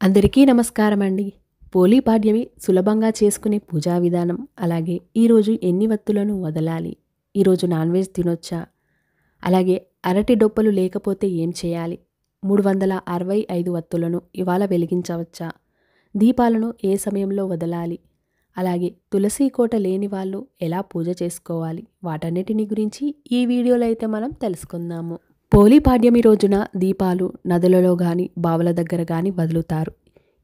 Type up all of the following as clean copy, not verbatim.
అందరికీ నమస్కారం అండి. పోలీ పాడ్యమి సులభంగా చేసుకునే పూజా విధానం, అలాగే ఈరోజు ఎన్ని వత్తులను వదలాలి, ఈరోజు నాన్ వెజ్ తినొచ్చా, అలాగే అరటి డొప్పలు లేకపోతే ఏం చేయాలి, 365 వత్తులను ఇవాళ వెలిగించవచ్చా, దీపాలను ఏ సమయంలో వదలాలి, అలాగే తులసి కోట లేని వాళ్ళు ఎలా పూజ చేసుకోవాలి, వాటన్నిటిని గురించి ఈ వీడియోలో అయితే మనం తెలుసుకుందాము. పోలీ పాడ్యమి రోజున దీపాలు నదులలో గాని బావుల దగ్గర గాని వదులుతారు.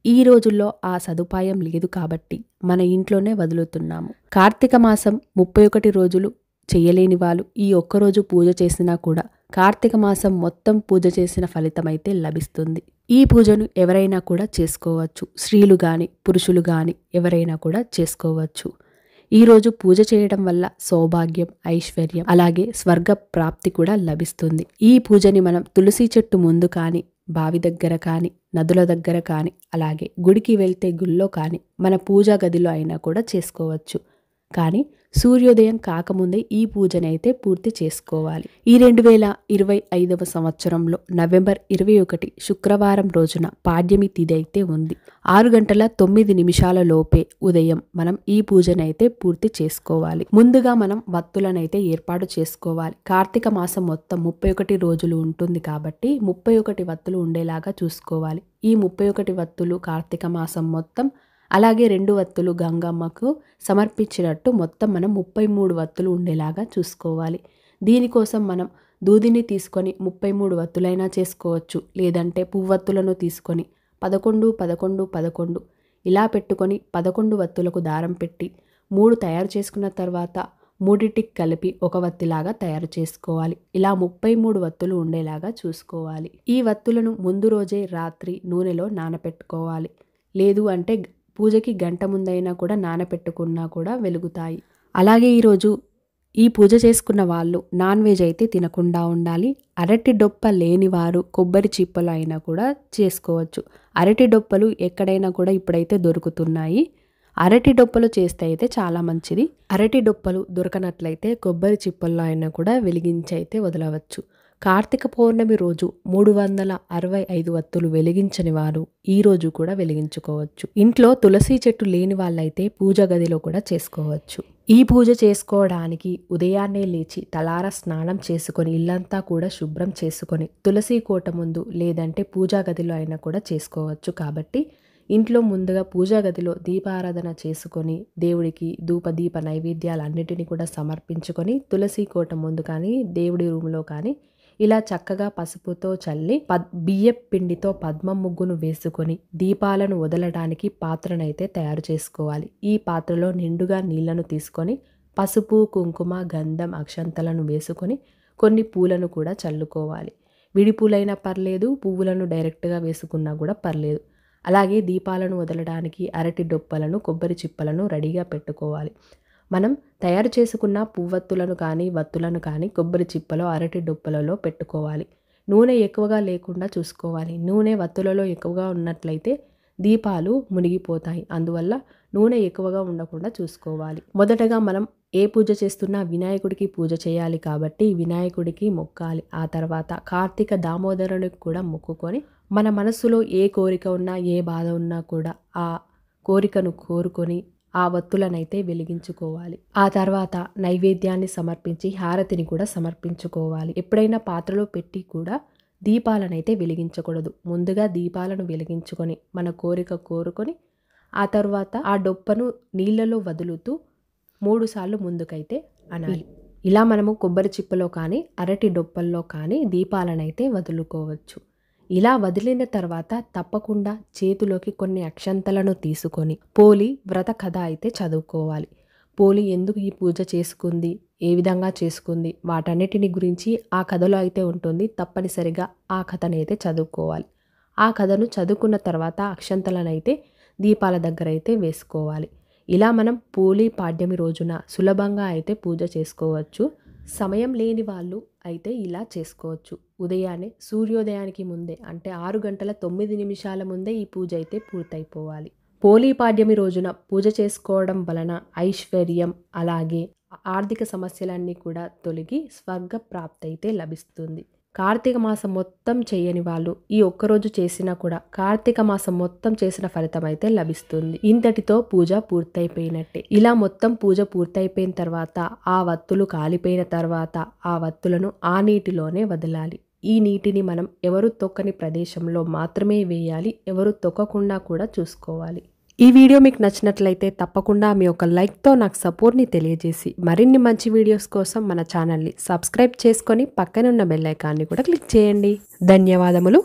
ఈ రోజుల్లో ఆ సదుపాయం లేదు కాబట్టి మన ఇంట్లోనే వదులుతున్నాము. కార్తీక మాసం 31 రోజులు చేయలేని వాళ్ళు ఈ ఒక్కరోజు పూజ చేసినా కూడా కార్తీక మాసం మొత్తం పూజ చేసిన ఫలితమైతే లభిస్తుంది. ఈ పూజను ఎవరైనా కూడా చేసుకోవచ్చు. స్త్రీలు గాని పురుషులు గాని ఎవరైనా కూడా చేసుకోవచ్చు. ఈరోజు పూజ చేయడం వల్ల సౌభాగ్యం, ఐశ్వర్యం, అలాగే స్వర్గ ప్రాప్తి కూడా లభిస్తుంది. ఈ పూజని మనం తులసి చెట్టు ముందు కానీ, బావి దగ్గర కానీ, నదుల దగ్గర కానీ, అలాగే గుడికి వెళ్తే గుళ్ళో కానీ, మన పూజా గదిలో అయినా కూడా చేసుకోవచ్చు. కానీ సూర్యోదయం కాకముందే ఈ పూజనైతే పూర్తి చేసుకోవాలి. ఈ 2025 సంవత్సరంలో నవంబర్ 21 శుక్రవారం రోజున పాడ్యమి తిథి అయితే ఉంది. 6:09 లోపే ఉదయం మనం ఈ పూజనైతే పూర్తి చేసుకోవాలి. ముందుగా మనం వత్తులనైతే ఏర్పాటు చేసుకోవాలి. కార్తీక మాసం మొత్తం 31 రోజులు ఉంటుంది కాబట్టి 31 వత్తులు ఉండేలాగా చూసుకోవాలి. ఈ 31 వత్తులు కార్తీక మాసం మొత్తం, అలాగే 2 వత్తులు గంగమ్మకు సమర్పించినట్టు మొత్తం మనం 33 వత్తులు ఉండేలాగా చూసుకోవాలి. దీనికోసం మనం దూదిని తీసుకొని 33 వత్తులైనా చేసుకోవచ్చు. లేదంటే పువ్వత్తులను తీసుకొని 11, 11, 11 ఇలా పెట్టుకొని 11 వత్తులకు దారం పెట్టి 3 తయారు చేసుకున్న తర్వాత మూడిటికి కలిపి ఒక వత్తిలాగా తయారు చేసుకోవాలి. ఇలా 33 వత్తులు ఉండేలాగా చూసుకోవాలి. ఈ వత్తులను ముందు రోజే రాత్రి నూనెలో నానపెట్టుకోవాలి. లేదు అంటే పూజకి గంట ముందైనా కూడా నానపెట్టుకున్నా కూడా వెలుగుతాయి. అలాగే ఈరోజు ఈ పూజ చేసుకున్న వాళ్ళు నాన్ వెజ్ అయితే తినకుండా ఉండాలి. అరటి డొప్ప లేని వారు కొబ్బరి చిప్పలు అయినా కూడా చేసుకోవచ్చు. అరటి డొప్పలు ఎక్కడైనా కూడా ఇప్పుడైతే దొరుకుతున్నాయి. అరటి డొప్పలు చేస్తే అయితే చాలా మంచిది. అరటి డొప్పలు దొరకనట్లయితే కొబ్బరి చిప్పల్లో అయినా కూడా వెలిగించి అయితే వదలవచ్చు. కార్తీక పౌర్ణమి రోజు 365 వత్తులు వెలిగించని వారు ఈ రోజు కూడా వెలిగించుకోవచ్చు. ఇంట్లో తులసి చెట్టు లేని వాళ్ళైతే పూజ గదిలో కూడా చేసుకోవచ్చు. ఈ పూజ చేసుకోవడానికి ఉదయాన్నే లేచి తలార స్నానం చేసుకొని ఇల్లంతా కూడా శుభ్రం చేసుకొని తులసి కోట ముందు లేదంటే పూజా గదిలో అయినా కూడా చేసుకోవచ్చు. కాబట్టి ఇంట్లో ముందుగా పూజా గదిలో దీపారాధన చేసుకొని దేవుడికి ధూపదీప నైవేద్యాలన్నిటిని కూడా సమర్పించుకొని తులసి కోట ముందు కానీ దేవుడి రూమ్లో కానీ ఇలా చక్కగా పసుపుతో చల్లి బియ్యపు పిండితో పద్మం ముగ్గును వేసుకొని దీపాలను వదలడానికి పాత్రనైతే తయారు చేసుకోవాలి. ఈ పాత్రలో నిండుగా నీళ్లను తీసుకొని పసుపు, కుంకుమ, గంధం, అక్షంతలను వేసుకొని కొన్ని పూలను కూడా చల్లుకోవాలి. విడి పూలైనా పర్లేదు, పువ్వులను డైరెక్ట్గా వేసుకున్నా కూడా పర్లేదు. అలాగే దీపాలను వదలడానికి అరటి డొప్పలను, కొబ్బరి చిప్పలను రెడీగా పెట్టుకోవాలి. మనం తయారు చేసుకున్న పువ్వత్తులను కానీ వత్తులను కానీ కొబ్బరి చిప్పలో అరటి డొప్పలలో పెట్టుకోవాలి. నూనె ఎక్కువగా లేకుండా చూసుకోవాలి. నూనె వత్తులలో ఎక్కువగా ఉన్నట్లయితే దీపాలు మునిగిపోతాయి. అందువల్ల నూనె ఎక్కువగా ఉండకుండా చూసుకోవాలి. మొదటగా మనం ఏ పూజ చేస్తున్నా వినాయకుడికి పూజ చేయాలి కాబట్టి వినాయకుడికి మొక్కాలి. ఆ తర్వాత కార్తీక దామోదరునికి కూడా మొక్కుకొని మన మనస్సులో ఏ కోరిక ఉన్నా, ఏ బాధ ఉన్నా కూడా ఆ కోరికను కోరుకొని ఆ వత్తులనైతే వెలిగించుకోవాలి. ఆ తర్వాత నైవేద్యాన్ని సమర్పించి హారతిని కూడా సమర్పించుకోవాలి. ఎప్పుడైనా పాత్రలో పెట్టి కూడా దీపాలనైతే వెలిగించకూడదు. ముందుగా దీపాలను వెలిగించుకొని మన కోరిక కోరుకొని ఆ తర్వాత ఆ డొప్పను నీళ్లలో వదులుతూ 3 సార్లు ముందుకైతే అనాలి. ఇలా మనము కొబ్బరి చిప్పలో కానీ అరటి డొప్పల్లో కానీ దీపాలనైతే వదులుకోవచ్చు. ఇలా వదిలిన తర్వాత తప్పకుండా చేతిలోకి కొన్ని అక్షంతలను తీసుకొని పోలి వ్రత కథ అయితే చదువుకోవాలి. పోలి ఎందుకు ఈ పూజ చేసుకుంది, ఏ విధంగా చేసుకుంది, వాటన్నిటిని గురించి ఆ కథలో అయితే ఉంటుంది. తప్పనిసరిగా ఆ కథనైతే చదువుకోవాలి. ఆ కథను చదువుకున్న తర్వాత అక్షంతలనైతే దీపాల దగ్గర అయితే వేసుకోవాలి. ఇలా మనం పోలీ పాడ్యమి రోజున సులభంగా అయితే పూజ చేసుకోవచ్చు. సమయం లేని వాళ్ళు అయితే ఇలా చేసుకోవచ్చు. ఉదయాన్నే సూర్యోదయానికి ముందే అంటే 6:09 ముందే ఈ పూజ అయితే పూర్తయిపోవాలి. పోలీ పాడ్యమి రోజున పూజ చేసుకోవడం వలన ఐశ్వర్యం, అలాగే ఆర్థిక సమస్యలన్నీ కూడా తొలగి స్వర్గ ప్రాప్తి అయితే లభిస్తుంది. కార్తీక మాసం మొత్తం చేయని వాళ్ళు ఈ ఒక్కరోజు చేసినా కూడా కార్తీక మాసం మొత్తం చేసిన ఫలితం అయితే లభిస్తుంది. ఇంతటితో పూజ పూర్తయిపోయినట్టే. ఇలా మొత్తం పూజ పూర్తయిపోయిన తర్వాత ఆ వత్తులు కాలిపోయిన తర్వాత ఆ వత్తులను ఆ నీటిలోనే వదలాలి. ఈ నీటిని మనం ఎవరు తొక్కని ప్రదేశంలో మాత్రమే వేయాలి. ఎవరు తొక్కకుండా కూడా చూసుకోవాలి. ఈ వీడియో మీకు నచ్చినట్లయితే తప్పకుండా మీ యొక్క లైక్తో నాకు సపోర్ట్ని తెలియజేసి మరిన్ని మంచి వీడియోస్ కోసం మన ఛానల్ని సబ్స్క్రైబ్ చేసుకొని పక్కన ఉన్న బెల్ ఐకాన్ని కూడా క్లిక్ చేయండి. ధన్యవాదములు.